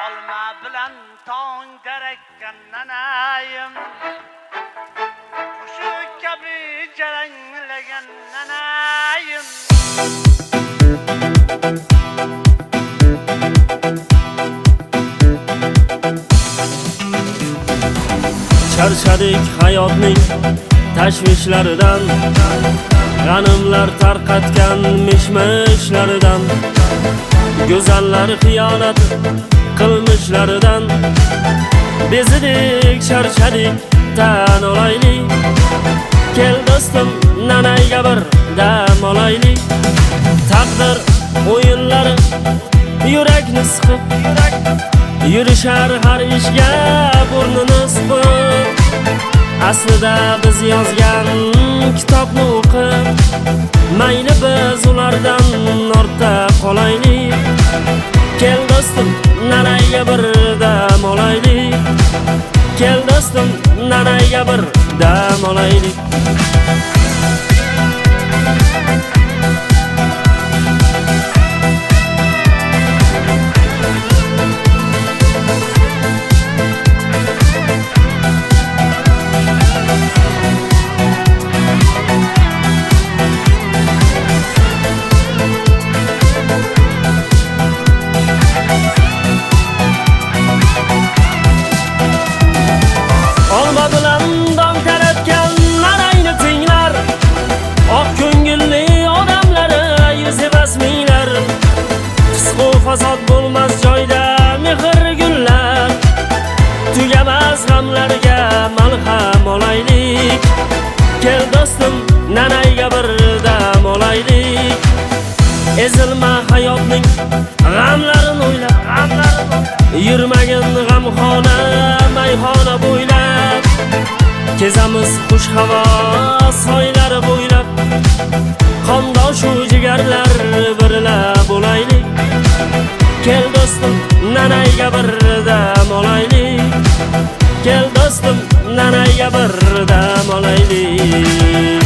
olma bilan tong darakkan nanayim shu kabi jaranglagan nanayim Charchadik hayotning tashvishlaridan, g'animlar tarqatgan mishmishlaridan, go'zallar xiyonat qilmishlaridan bezidik, charchadik, tan olaylik. Kel do'stim, nanayga bir dam olaylik. Taqdir o'yinlari yurakni siqib yurishar har ishga burnini siqib. Aslida biz yozgan kitobni o'qib, mayli biz ulardan ortda qolaylik. Kel do'stim, nanayga bir dam olaylik. Kel do'stim, nanayga bir dam olaylik. Fasod bo'lmas joyda mehr gullar, tugamas g'amlarga malham olaylik. Kel do'stim, nanayga bir dam olaylik. Ezilma hayotning g'amlarini o'ylab, yurmagin g'amxona mayxona bo'ylab. Kezamiz xush havo soylari bo'ylab, qondoshu jigarlar birlab bo'laylik. Kel do'stim, nanayga bir dam olaylik. Kel do'stim, nanayga bir dam olaylik.